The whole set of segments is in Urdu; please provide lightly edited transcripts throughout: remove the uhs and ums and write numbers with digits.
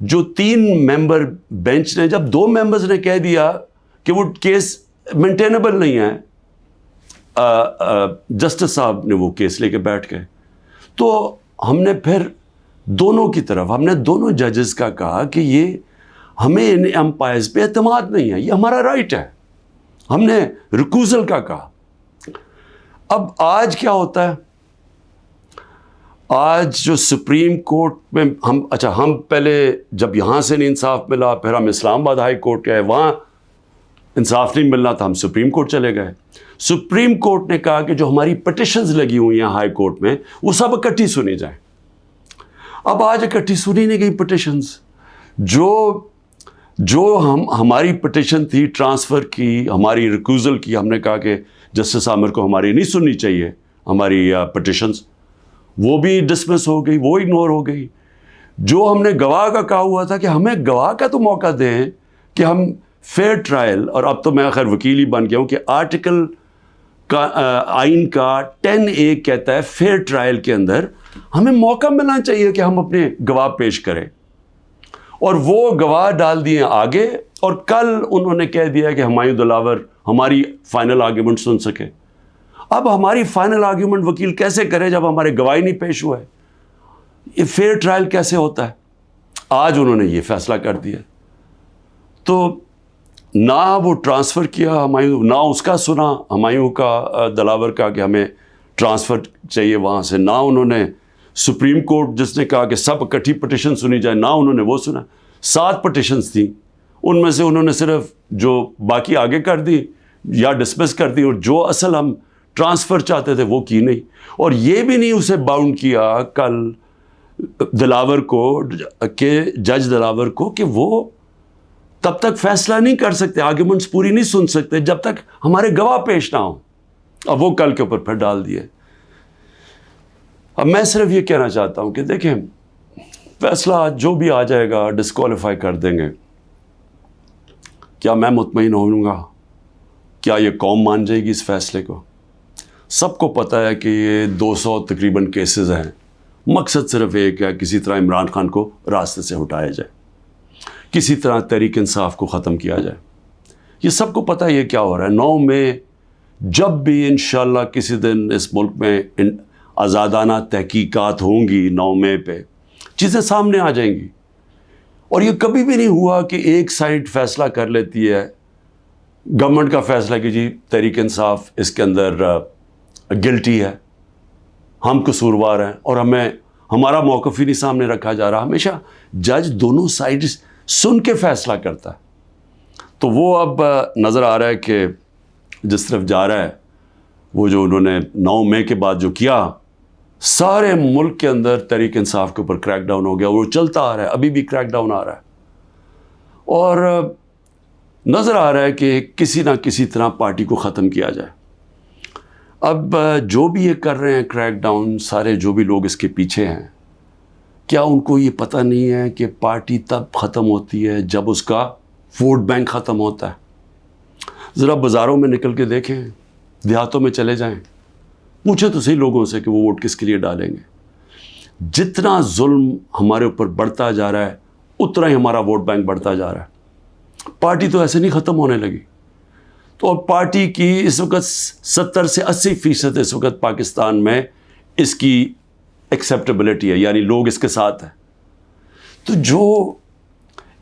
جو 3 ممبر بینچ نے، جب 2 ممبرز نے کہہ دیا کہ وہ کیس مینٹینیبل نہیں ہے، جسٹس صاحب نے وہ کیس لے کے بیٹھ گئے. تو ہم نے پھر دونوں کی طرف، ہم نے دونوں ججز کا کہا کہ یہ ہمیں ان امپائرز پہ اعتماد نہیں ہے، یہ ہمارا رائٹ ہے. ہم نے ریکوزل کا کہا. اب آج کیا ہوتا ہے؟ آج جو سپریم کورٹ میں ہم پہلے جب یہاں سے نہیں انصاف ملا، پھر ہم اسلام آباد ہائی کورٹ گئے، وہاں انصاف نہیں ملنا تھا، ہم سپریم کورٹ چلے گئے. سپریم کورٹ نے کہا کہ جو ہماری پٹیشنز لگی ہوئی ہیں ہائی کورٹ میں، وہ سب اکٹھی سنی جائیں. اب آج اکٹھی سنی نہیں گئی پٹیشنز. جو ہماری پٹیشن تھی ٹرانسفر کی، ہماری ریکوزل کی، ہم نے کہا کہ جسٹس عامر کو ہماری نہیں سننی چاہیے ہماری پٹیشنز، وہ بھی ڈسمس ہو گئی، وہ اگنور ہو گئی. جو ہم نے گواہ کا کہا ہوا تھا کہ ہمیں گواہ کا تو موقع دیں کہ ہم فیئر ٹرائل، اور اب تو میں خیر وکیل ہی بن گیا ہوں کہ آرٹیکل کا آئین کا 10A کہتا ہے فیئر ٹرائل کے اندر ہمیں موقع ملنا چاہیے کہ ہم اپنے گواہ پیش کریں. اور وہ گواہ ڈال دیے آگے، اور کل انہوں نے کہہ دیا کہ ہمایوں دلاور ہماری فائنل آرگیومنٹ سن سکے. اب ہماری فائنل آرگیومنٹ وکیل کیسے کرے جب ہمارے گواہی نہیں پیش ہوا ہے؟ یہ فیئر ٹرائل کیسے ہوتا ہے؟ آج انہوں نے یہ فیصلہ کر دیا. تو نہ وہ ٹرانسفر کیا ہمایوں، نہ اس کا سنا ہمایوں کا دلاور کا کہ ہمیں ٹرانسفر چاہیے وہاں سے، نہ انہوں نے سپریم کورٹ جس نے کہا کہ سب اکٹھی پٹیشن سنی جائے، نہ انہوں نے وہ سنا. 7 پٹیشنز تھیں، ان میں سے انہوں نے صرف جو باقی آگے کر دی یا ڈسمس کر دی، اور جو اصل ہم ٹرانسفر چاہتے تھے وہ کی نہیں. اور یہ بھی نہیں اسے باؤنڈ کیا کل دلاور کو، کہ جج دلاور کو، کہ وہ تب تک فیصلہ نہیں کر سکتے، آرگیومنٹس پوری نہیں سن سکتے جب تک ہمارے گواہ پیش نہ ہوں. اب وہ کل کے اوپر پھر ڈال دیے. اب میں صرف یہ کہنا چاہتا ہوں کہ دیکھیں، فیصلہ جو بھی آ جائے گا ڈسکوالیفائی کر دیں گے. کیا میں مطمئن ہوں گا؟ کیا یہ قوم مان جائے گی اس فیصلے کو؟ سب کو پتہ ہے کہ یہ 200 تقریباً کیسز ہیں. مقصد صرف ایک ہے، کسی طرح عمران خان کو راستے سے ہٹایا جائے، کسی طرح تحریک انصاف کو ختم کیا جائے. یہ سب کو پتہ ہے یہ کیا ہو رہا ہے. 9 مئی جب بھی انشاءاللہ کسی دن اس ملک میں آزادانہ تحقیقات ہوں گی، 9 مئی پہ چیزیں سامنے آ جائیں گی. اور یہ کبھی بھی نہیں ہوا کہ ایک سائڈ فیصلہ کر لیتی ہے، گورنمنٹ کا فیصلہ کہ جی تحریک انصاف اس کے اندر گلٹی ہے، ہم قصوروار ہیں، اور ہمارا موقف ہی نہیں سامنے رکھا جا رہا. ہمیشہ جج دونوں سائڈز سن کے فیصلہ کرتا ہے. تو وہ اب نظر آ رہا ہے کہ جس طرف جا رہا ہے، وہ جو انہوں نے 9 مئی کے بعد جو کیا، سارے ملک کے اندر تحریک انصاف کے اوپر کریک ڈاؤن ہو گیا. وہ چلتا آ رہا ہے، ابھی بھی کریک ڈاؤن آ رہا ہے. اور نظر آ رہا ہے کہ کسی نہ کسی طرح پارٹی کو ختم کیا جائے. اب جو بھی یہ کر رہے ہیں کریک ڈاؤن، سارے جو بھی لوگ اس کے پیچھے ہیں، کیا ان کو یہ پتہ نہیں ہے کہ پارٹی تب ختم ہوتی ہے جب اس کا ووٹ بینک ختم ہوتا ہے؟ ذرا بازاروں میں نکل کے دیکھیں، دیہاتوں میں چلے جائیں، پوچھیں تو صحیح لوگوں سے کہ وہ ووٹ کس کے لیے ڈالیں گے. جتنا ظلم ہمارے اوپر بڑھتا جا رہا ہے، اتنا ہی ہمارا ووٹ بینک بڑھتا جا رہا ہے. پارٹی تو ایسے نہیں ختم ہونے لگی. تو پارٹی کی اس وقت 70 سے 80% اس وقت پاکستان میں اس کی ایکسیپٹیبلٹی ہے، یعنی لوگ اس کے ساتھ ہیں. تو جو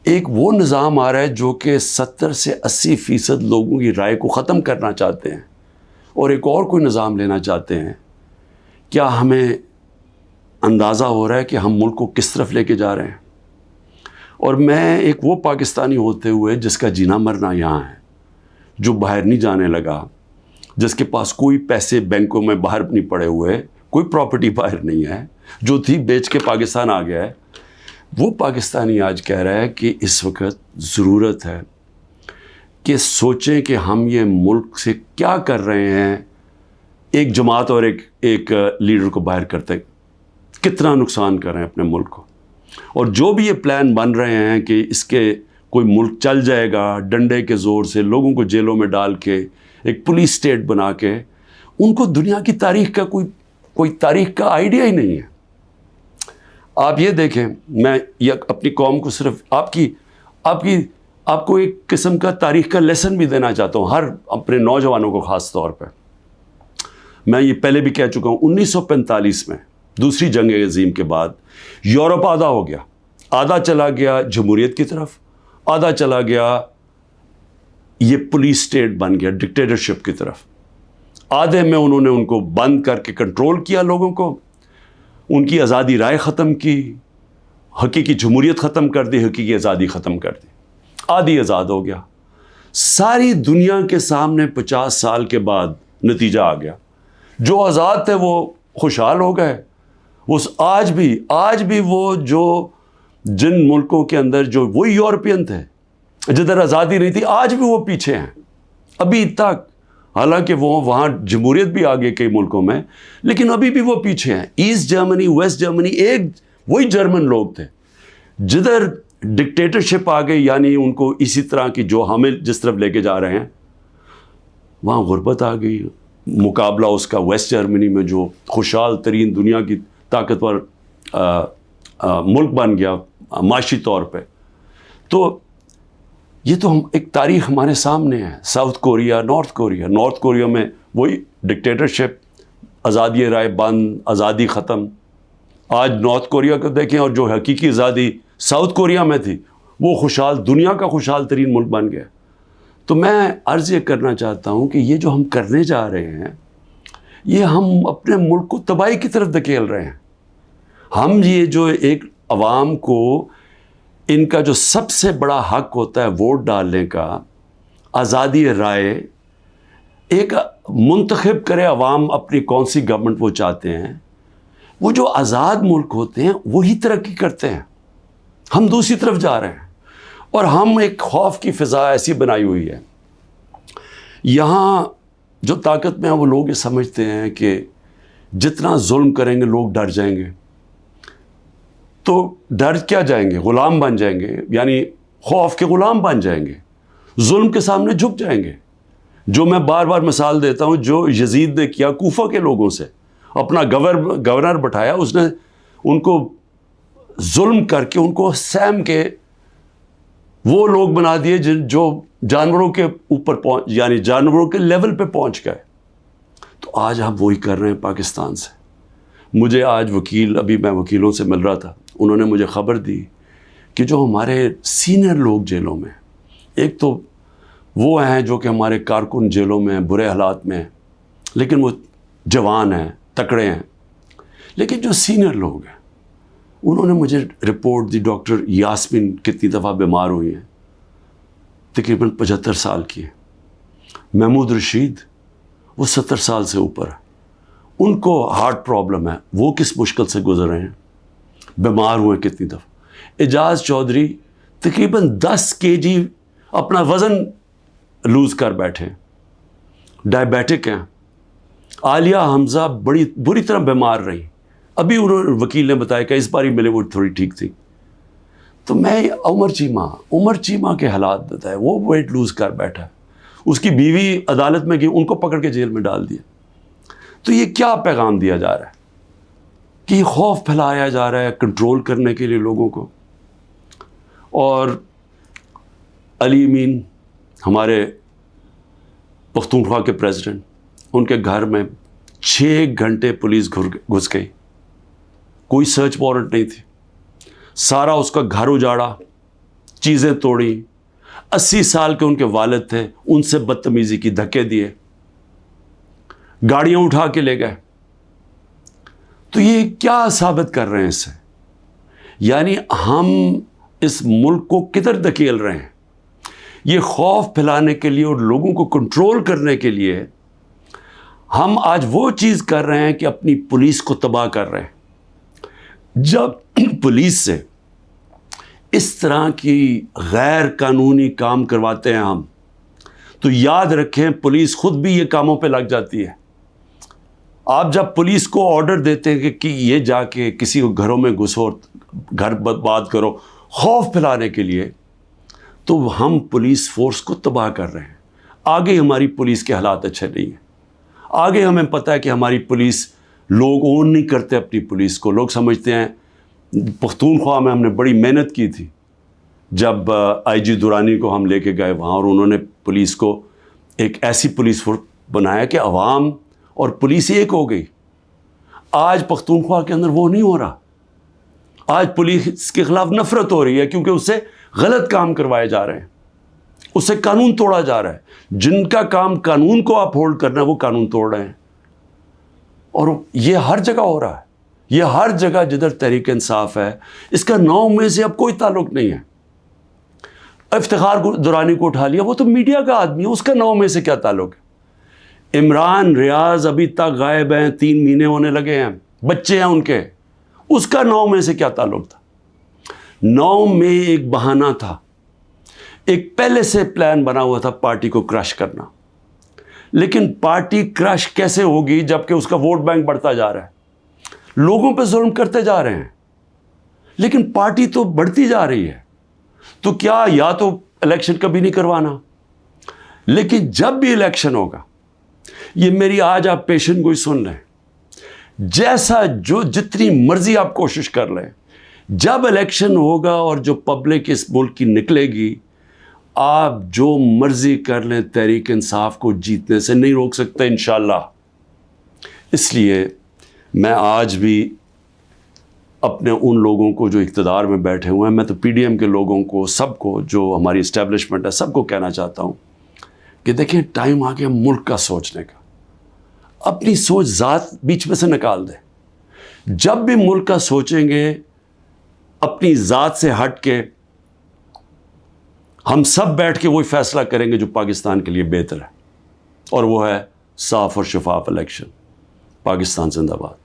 ایک وہ نظام آ رہا ہے جو کہ 70 سے 80% لوگوں کی رائے کو ختم کرنا چاہتے ہیں، اور ایک اور کوئی نظام لینا چاہتے ہیں. کیا ہمیں اندازہ ہو رہا ہے کہ ہم ملک کو کس طرف لے کے جا رہے ہیں؟ اور میں ایک وہ پاکستانی ہوتے ہوئے جس کا جینا مرنا یہاں ہے، جو باہر نہیں جانے لگا، جس کے پاس کوئی پیسے بینکوں میں باہر نہیں پڑے ہوئے، کوئی پراپرٹی باہر نہیں ہے، جو تھی بیچ کے پاکستان آ گیا ہے، وہ پاکستانی آج کہہ رہا ہے کہ اس وقت ضرورت ہے کہ سوچیں کہ ہم یہ ملک سے کیا کر رہے ہیں. ایک جماعت اور ایک لیڈر کو باہر کرتے کتنا نقصان کر رہے ہیں اپنے ملک کو. اور جو بھی یہ پلان بن رہے ہیں کہ اس کے کوئی ملک چل جائے گا ڈنڈے کے زور سے، لوگوں کو جیلوں میں ڈال کے، ایک پولیس اسٹیٹ بنا کے، ان کو دنیا کی تاریخ کا کوئی تاریخ کا آئیڈیا ہی نہیں ہے. آپ یہ دیکھیں، میں یہ اپنی قوم کو صرف آپ کو ایک قسم کا تاریخ کا لیسن بھی دینا چاہتا ہوں، ہر اپنے نوجوانوں کو خاص طور پہ. میں یہ پہلے بھی کہہ چکا ہوں، 1945 میں دوسری جنگ عظیم کے بعد یورپ آدھا ہو گیا، آدھا چلا گیا جمہوریت کی طرف، آدھا چلا گیا یہ پولیس اسٹیٹ بن گیا ڈکٹیٹرشپ کی طرف. آدھے میں انہوں نے ان کو بند کر کے کنٹرول کیا، لوگوں کو ان کی آزادی رائے ختم کی، حقیقی جمہوریت ختم کر دی، حقیقی آزادی ختم کر دی. آدھی آزاد ہو گیا. ساری دنیا کے سامنے 50 سال کے بعد نتیجہ آ گیا. جو آزاد تھے وہ خوشحال ہو گئے. وہ آج بھی وہ جو جن ملکوں کے اندر جو وہی یورپین تھے جدھر آزادی نہیں تھی، آج بھی وہ پیچھے ہیں ابھی تک. حالانکہ وہ وہاں جمہوریت بھی آ گئی کئی ملکوں میں، لیکن ابھی بھی وہ پیچھے ہیں. ایسٹ جرمنی، ویسٹ جرمنی ایک وہی جرمن لوگ تھے. جدھر ڈکٹیٹرشپ آ گئی، یعنی ان کو اسی طرح کی جو ہمیں جس طرف لے کے جا رہے ہیں، وہاں غربت آ گئی. مقابلہ اس کا ویسٹ جرمنی میں جو خوشحال ترین دنیا کی طاقتور ملک بن گیا معاشی طور پہ. تو یہ تو ایک تاریخ ہمارے سامنے ہے. ساؤتھ کوریا، نارتھ کوریا میں وہی ڈکٹیٹرشپ، آزادی رائے بند، آزادی ختم. آج نارتھ کوریا کو دیکھیں، اور جو حقیقی آزادی ساؤتھ کوریا میں تھی، وہ دنیا کا خوشحال ترین ملک بن گیا. تو میں عرض یہ کرنا چاہتا ہوں کہ یہ جو ہم کرنے جا رہے ہیں، یہ ہم اپنے ملک کو تباہی کی طرف دھکیل رہے ہیں. ہم یہ جو ایک عوام کو ان کا جو سب سے بڑا حق ہوتا ہے ووٹ ڈالنے کا، آزادی رائے، ایک منتخب کرے عوام اپنی کون سی گورنمنٹ وہ چاہتے ہیں. وہ جو آزاد ملک ہوتے ہیں وہی ترقی کرتے ہیں. ہم دوسری طرف جا رہے ہیں، اور ہم ایک خوف کی فضا ایسی بنائی ہوئی ہے. یہاں جو طاقت میں ہیں وہ لوگ یہ سمجھتے ہیں کہ جتنا ظلم کریں گے لوگ ڈر جائیں گے. تو ڈر کیا جائیں گے؟ غلام بن جائیں گے، یعنی خوف کے غلام بن جائیں گے، ظلم کے سامنے جھک جائیں گے. جو میں بار بار مثال دیتا ہوں، جو یزید نے کیا کوفہ کے لوگوں سے، اپنا گورنر بٹھایا، اس نے ان کو ظلم کر کے ان کو سیم کے وہ لوگ بنا دیے جو جانوروں کے اوپر یعنی جانوروں کے لیول پہ پہنچ گئے. تو آج ہم وہی کر رہے ہیں پاکستان سے. مجھے آج ابھی میں وکیلوں سے مل رہا تھا، انہوں نے مجھے خبر دی کہ جو ہمارے سینئر لوگ جیلوں میں، ایک تو وہ ہیں جو کہ ہمارے کارکن جیلوں میں برے حالات میں ہیں، لیکن وہ جوان ہیں، تکڑے ہیں. لیکن جو سینئر لوگ ہیں، انہوں نے مجھے رپورٹ دی، ڈاکٹر یاسمین کتنی دفعہ بیمار ہوئی ہیں، تقریباً 75 سال کی ہیں. محمود رشید وہ 70 سال سے اوپر ہے، ان کو ہارٹ پرابلم ہے، وہ کس مشکل سے گزر رہے ہیں، بیمار ہوئے کتنی دفعہ. اعجاز چودھری تقریباً 10 kg اپنا وزن لوز کر بیٹھے، ڈائبیٹک ہیں. عالیہ حمزہ بڑی بری طرح بیمار رہی، ابھی وکیل نے بتایا کہ اس بار ہی ملے وہ تھوڑی ٹھیک تھی. تو میں عمر چیمہ کے حالات بتائے، وہ ویٹ لوز کر بیٹھا، اس کی بیوی عدالت میں گئی، ان کو پکڑ کے جیل میں ڈال دیا. تو یہ کیا پیغام دیا جا رہا ہے کہ یہ خوف پھیلایا جا رہا ہے کنٹرول کرنے کے لیے لوگوں کو. اور علی امین ہمارے پختونخوا کے پریزیڈنٹ، ان کے گھر میں 6 گھنٹے پولیس گھس گئی، کوئی سرچ وارنٹ نہیں تھی. سارا اس کا گھر اجاڑا، چیزیں توڑی. 80 سال کے ان کے والد تھے، ان سے بدتمیزی کی، دھکے دیے، گاڑیاں اٹھا کے لے گئے. تو یہ کیا ثابت کر رہے ہیں اس سے؟ یعنی ہم اس ملک کو کدھر دھکیل رہے ہیں؟ یہ خوف پھیلانے کے لیے اور لوگوں کو کنٹرول کرنے کے لیے ہم آج وہ چیز کر رہے ہیں کہ اپنی پولیس کو تباہ کر رہے ہیں. جب پولیس سے اس طرح کی غیر قانونی کام کرواتے ہیں ہم، تو یاد رکھیں پولیس خود بھی یہ کاموں پہ لگ جاتی ہے. آپ جب پولیس کو آرڈر دیتے ہیں کہ یہ جا کے کسی کو گھروں میں گھسو، گھر برباد کرو، خوف پھیلانے کے لیے، تو ہم پولیس فورس کو تباہ کر رہے ہیں. آگے ہماری پولیس کے حالات اچھے نہیں ہیں. آگے ہمیں پتہ ہے کہ ہماری پولیس، لوگ اون نہیں کرتے اپنی پولیس کو. لوگ سمجھتے ہیں پختونخوا میں ہم نے بڑی محنت کی تھی جب آئی جی درانی کو ہم لے کے گئے وہاں، اور انہوں نے پولیس کو ایک ایسی پولیس فورس بنایا کہ عوام اور پولیس ایک ہو گئی۔ آج پختونخوا کے اندر وہ نہیں ہو رہا، آج پولیس کے خلاف نفرت ہو رہی ہے کیونکہ اس سے غلط کام کروائے جا رہے ہیں، اس سے قانون توڑا جا رہا ہے۔ جن کا کام قانون کو اپ ہولڈ کرنا ہے وہ قانون توڑ رہے ہیں، اور یہ ہر جگہ ہو رہا ہے، یہ ہر جگہ جدھر تحریک انصاف ہے۔ اس کا 9 میں سے اب کوئی تعلق نہیں ہے۔ افتخار درانی کو اٹھا لیا، وہ تو میڈیا کا آدمی ہے، اس کا 9 میں سے کیا تعلق ہے؟ عمران ریاض ابھی تک غائب ہیں، 3 مہینے ہونے لگے ہیں، بچے ہیں ان کے، اس کا 9 میں سے کیا تعلق تھا؟ 9 میں ایک بہانہ تھا، ایک پہلے سے پلان بنا ہوا تھا پارٹی کو کرش کرنا۔ لیکن پارٹی کرش کیسے ہوگی جبکہ اس کا ووٹ بینک بڑھتا جا رہا ہے، لوگوں پہ ظلم کرتے جا رہے ہیں، لیکن پارٹی تو بڑھتی جا رہی ہے۔ تو کیا یا تو الیکشن کبھی نہیں کروانا، لیکن جب بھی الیکشن ہوگا، یہ میری آج آپ پیشن گوئی سن لیں، جیسا جو جتنی مرضی آپ کوشش کر لیں، جب الیکشن ہوگا اور جو پبلک اس ملک کی نکلے گی، آپ جو مرضی کر لیں، تحریک انصاف کو جیتنے سے نہیں روک سکتے انشاءاللہ۔ اس لیے میں آج بھی اپنے ان لوگوں کو جو اقتدار میں بیٹھے ہوئے ہیں، میں تو پی ڈی ایم کے لوگوں کو، سب کو، جو ہماری اسٹیبلشمنٹ ہے، سب کو کہنا چاہتا ہوں کہ دیکھیں ٹائم آ گیا ملک کا سوچنے کا، اپنی سوچ ذات بیچ میں سے نکال دیں۔ جب بھی ملک کا سوچیں گے اپنی ذات سے ہٹ کے، ہم سب بیٹھ کے وہی فیصلہ کریں گے جو پاکستان کے لیے بہتر ہے، اور وہ ہے صاف اور شفاف الیکشن۔ پاکستان زندہ باد۔